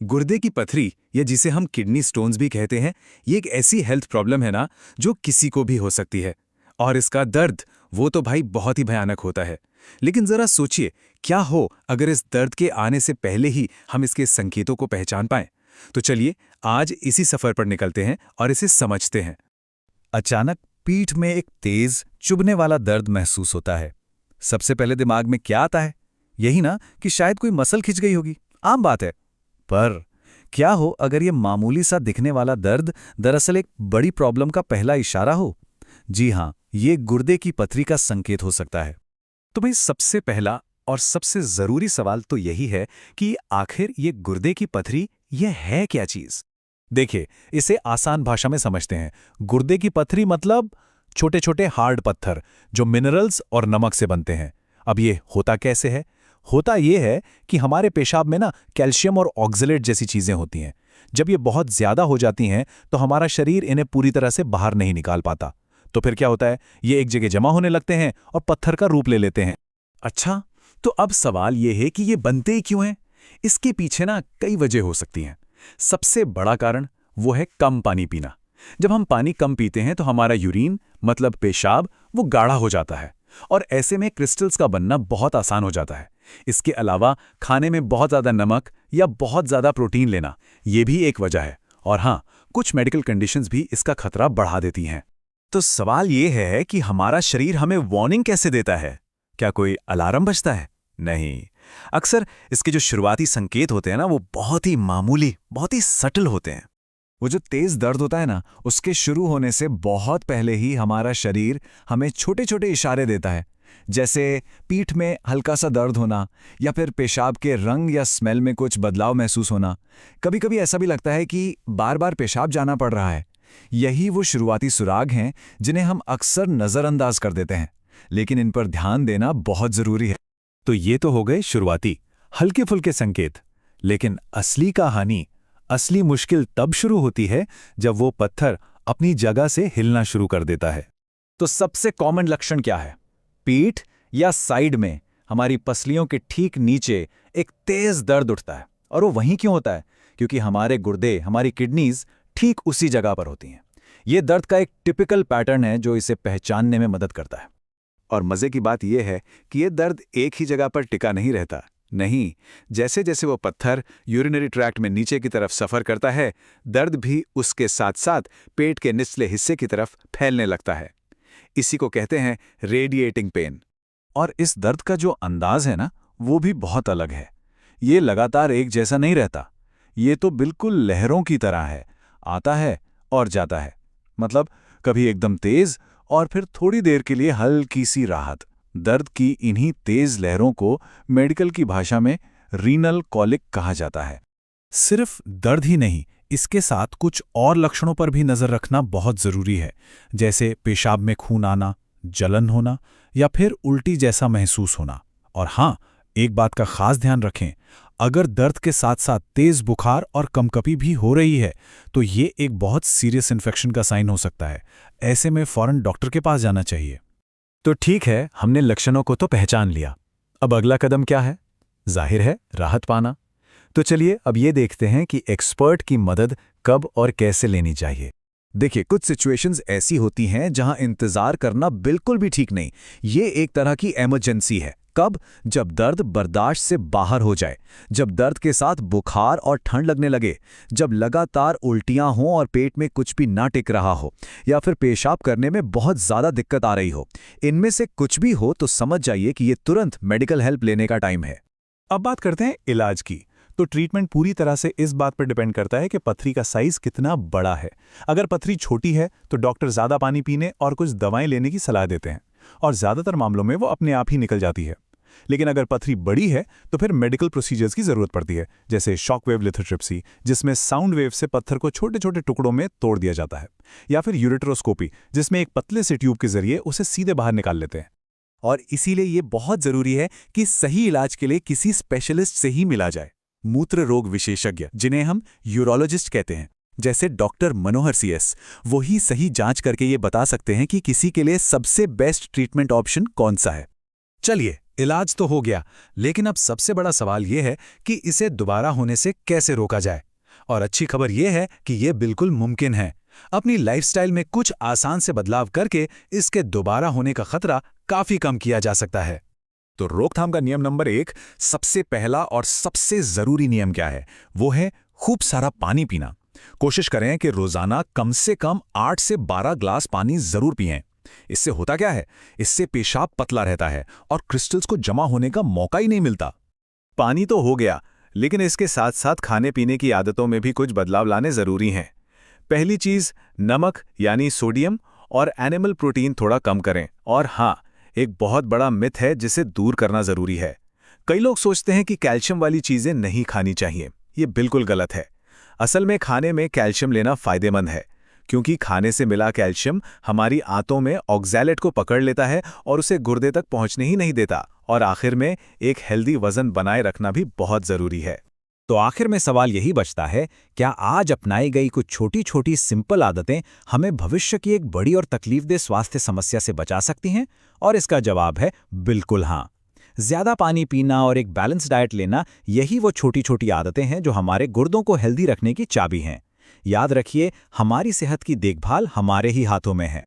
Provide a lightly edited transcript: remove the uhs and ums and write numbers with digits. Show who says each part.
Speaker 1: गुर्दे की पथरी या जिसे हम किडनी स्टोन्स भी कहते हैं, ये एक ऐसी हेल्थ प्रॉब्लम है ना जो किसी को भी हो सकती है। और इसका दर्द वो तो भाई बहुत ही भयानक होता है। लेकिन जरा सोचिए, क्या हो अगर इस दर्द के आने से पहले ही हम इसके संकेतों को पहचान पाएं। तो चलिए आज इसी सफर पर निकलते हैं और इसे समझते हैं।
Speaker 2: अचानक पीठ में एक तेज चुभने वाला दर्द महसूस होता है। सबसे पहले दिमाग में क्या आता है? यही ना कि शायद कोई मसल खिंच गई होगी। आम बात है। पर क्या हो अगर ये मामूली सा दिखने वाला दर्द दरअसल एक बड़ी प्रॉब्लम का पहला इशारा हो? जी हां, ये गुर्दे की पथरी का संकेत हो सकता है।
Speaker 1: तो भाई सबसे पहला और सबसे जरूरी सवाल तो यही है कि आखिर ये गुर्दे की पथरी ये है क्या चीज।
Speaker 2: देखिए, इसे आसान भाषा में समझते हैं। गुर्दे की पथरी मतलब छोटे छोटे हार्ड पत्थर जो मिनरल्स और नमक से बनते हैं। अब ये होता कैसे है? होता ये है कि हमारे पेशाब में ना कैल्शियम और ऑक्सलेट जैसी चीजें होती हैं। जब ये बहुत ज्यादा हो जाती हैं तो हमारा शरीर इन्हें पूरी तरह से बाहर नहीं निकाल पाता। तो फिर क्या होता है? ये एक जगह जमा होने लगते हैं और पत्थर का रूप ले लेते हैं।
Speaker 1: अच्छा, तो अब सवाल ये है कि ये बनते ही क्यों हैं? इसके पीछे ना कई वजह हो सकती हैं। सबसे बड़ा कारण वो है कम पानी पीना। जब हम पानी कम पीते हैं तो हमारा यूरिन मतलब पेशाब वो गाढ़ा हो जाता है और ऐसे में क्रिस्टल्स का बनना बहुत आसान हो जाता है। इसके अलावा खाने में बहुत ज़्यादा नमक या बहुत ज़्यादा प्रोटीन लेना ये भी एक वजह है। और हाँ, कुछ मेडिकल कंडीशंस भी इसका खतरा बढ़ा देती हैं। तो सवाल ये है कि हमारा शरीर हमें वार्निंग कैसे देता है? क्या कोई अलार्म बजता है? नहीं। अक्सर इसके जो शुरुआती संकेत होते हैं ना वो बहुत ही मामूली, बहुत ही सटल होते हैं। वो जो तेज दर्द होता है ना, उसके शुरू होने से बहुत पहले ही हमारा शरीर हमें छोटे छोटे इशारे देता है। जैसे पीठ में हल्का सा दर्द होना या फिर पेशाब के रंग या स्मेल में कुछ बदलाव महसूस होना। कभी कभी ऐसा भी लगता है कि बार बार पेशाब जाना पड़ रहा है। यही वो शुरुआती सुराग हैं जिन्हें हम अक्सर नज़रअंदाज कर देते हैं, लेकिन इन पर ध्यान देना बहुत ज़रूरी है।
Speaker 2: तो ये तो हो गए शुरुआती हल्के फुल्के संकेत। लेकिन असली कहानी, असली मुश्किल तब शुरू होती है जब वो पत्थर अपनी जगह से हिलना शुरू कर देता है।
Speaker 1: तो सबसे कॉमन लक्षण क्या है? पीठ या साइड में हमारी पसलियों के ठीक नीचे एक तेज दर्द उठता है। और वो वहीं क्यों होता है? क्योंकि हमारे गुर्दे, हमारी किडनीज ठीक उसी जगह पर होती हैं। ये दर्द का एक टिपिकल पैटर्न है जो इसे पहचानने में मदद करता है। और मजे की बात यह है कि ये दर्द एक ही जगह पर टिका नहीं रहता। नहीं, जैसे जैसे वो पत्थर यूरिनरी ट्रैक्ट में नीचे की तरफ सफर करता है, दर्द भी उसके साथ साथ पेट के निचले हिस्से की तरफ फैलने लगता है। इसी को कहते हैं रेडिएटिंग पेन।
Speaker 2: और इस दर्द का जो अंदाज है ना, वो भी बहुत अलग है। ये लगातार एक जैसा नहीं रहता। ये तो बिल्कुल लहरों की तरह है, आता है और जाता है। मतलब कभी एकदम तेज और फिर थोड़ी देर के लिए हल्की सी राहत। दर्द की इन्हीं तेज लहरों को मेडिकल की भाषा में रीनल कॉलिक कहा जाता है। सिर्फ दर्द ही नहीं, इसके साथ कुछ और लक्षणों पर भी नजर रखना बहुत जरूरी है। जैसे पेशाब में खून आना, जलन होना या फिर उल्टी जैसा महसूस होना। और हाँ, एक बात का खास ध्यान रखें, अगर दर्द के साथ साथ तेज बुखार और कंपकपी भी हो रही है तो ये एक बहुत सीरियस इन्फेक्शन का साइन हो सकता है। ऐसे में फौरन डॉक्टर के पास जाना चाहिए।
Speaker 1: तो ठीक है, हमने लक्षणों को तो पहचान लिया। अब अगला कदम क्या है? जाहिर है राहत पाना। तो चलिए अब ये देखते हैं कि एक्सपर्ट की मदद कब और कैसे लेनी चाहिए। देखिए, कुछ सिचुएशंस ऐसी होती हैं जहां इंतजार करना बिल्कुल भी ठीक नहीं। ये एक तरह की इमरजेंसी है। कब? जब दर्द बर्दाश्त से बाहर हो जाए, जब दर्द के साथ बुखार और ठंड लगने लगे, जब लगातार उल्टियां हों और पेट में कुछ भी ना टिक रहा हो, या फिर पेशाब करने में बहुत ज़्यादा दिक्कत आ रही हो। इनमें से कुछ भी हो तो समझ जाइए कि ये तुरंत मेडिकल हेल्प लेने का टाइम है।
Speaker 2: अब बात करते हैं इलाज की। तो ट्रीटमेंट पूरी तरह से इस बात पर डिपेंड करता है कि पथरी का साइज कितना बड़ा है। अगर पथरी छोटी है तो डॉक्टर ज़्यादा पानी पीने और कुछ दवाएं लेने की सलाह देते हैं, और ज़्यादातर मामलों में वो अपने आप ही निकल जाती है। लेकिन अगर पथरी बड़ी है तो फिर मेडिकल प्रोसीजर्स की ज़रूरत पड़ती है, जैसे शॉकवेव लिथोट्रिप्सी, जिसमें साउंड वेव से पत्थर को छोटे छोटे टुकड़ों में तोड़ दिया जाता है, या फिर यूरेट्रोस्कोपी, जिसमें एक पतले से ट्यूब के जरिए उसे सीधे बाहर निकाल लेते हैं।
Speaker 1: और इसीलिए ये बहुत ज़रूरी है कि सही इलाज के लिए किसी स्पेशलिस्ट से ही मिला जाए। मूत्र रोग विशेषज्ञ, जिन्हें हम यूरोलॉजिस्ट कहते हैं, जैसे डॉक्टर मनोहर CS, वो ही सही जांच करके ये बता सकते हैं कि किसी के लिए सबसे बेस्ट ट्रीटमेंट ऑप्शन कौन सा है। चलिए इलाज तो हो गया, लेकिन अब सबसे बड़ा सवाल ये है कि इसे दोबारा होने से कैसे रोका जाए। और अच्छी खबर ये है कि ये बिल्कुल मुमकिन है। अपनी लाइफस्टाइल में कुछ आसान से बदलाव करके इसके दोबारा होने का खतरा काफी कम किया जा सकता है।
Speaker 2: तो रोकथाम का नियम नंबर 1, सबसे पहला और सबसे जरूरी नियम क्या है? वो है खूब सारा पानी पीना। कोशिश करें कि रोजाना कम से कम 8 से 12 ग्लास पानी जरूर पिएं। इससे होता क्या है? इससे पेशाब पतला रहता है और क्रिस्टल्स को जमा होने का मौका ही नहीं मिलता। पानी तो हो गया, लेकिन इसके साथ साथ खाने पीने की आदतों में भी कुछ बदलाव लाने जरूरी हैं। पहली चीज, नमक यानी सोडियम और एनिमल प्रोटीन थोड़ा कम करें। और हाँ, एक बहुत बड़ा मिथ है जिसे दूर करना जरूरी है। कई लोग सोचते हैं कि कैल्शियम वाली चीजें नहीं खानी चाहिए। ये बिल्कुल गलत है। असल में खाने में कैल्शियम लेना फायदेमंद है, क्योंकि खाने से मिला कैल्शियम हमारी आंतों में ऑक्सैलेट को पकड़ लेता है और उसे गुर्दे तक पहुंचने ही नहीं देता। और आखिर में एक हेल्दी वजन बनाए रखना भी बहुत जरूरी है।
Speaker 3: तो आखिर में सवाल यही बचता है, क्या आज अपनाई गई कुछ छोटी छोटी सिंपल आदतें हमें भविष्य की एक बड़ी और तकलीफदेह स्वास्थ्य समस्या से बचा सकती हैं? और इसका जवाब है बिल्कुल हाँ। ज्यादा पानी पीना और एक बैलेंस डाइट लेना, यही वो छोटी छोटी आदतें हैं जो हमारे गुर्दों को हेल्दी रखने की चाबी हैं। याद रखिए, हमारी सेहत की देखभाल हमारे ही हाथों में है।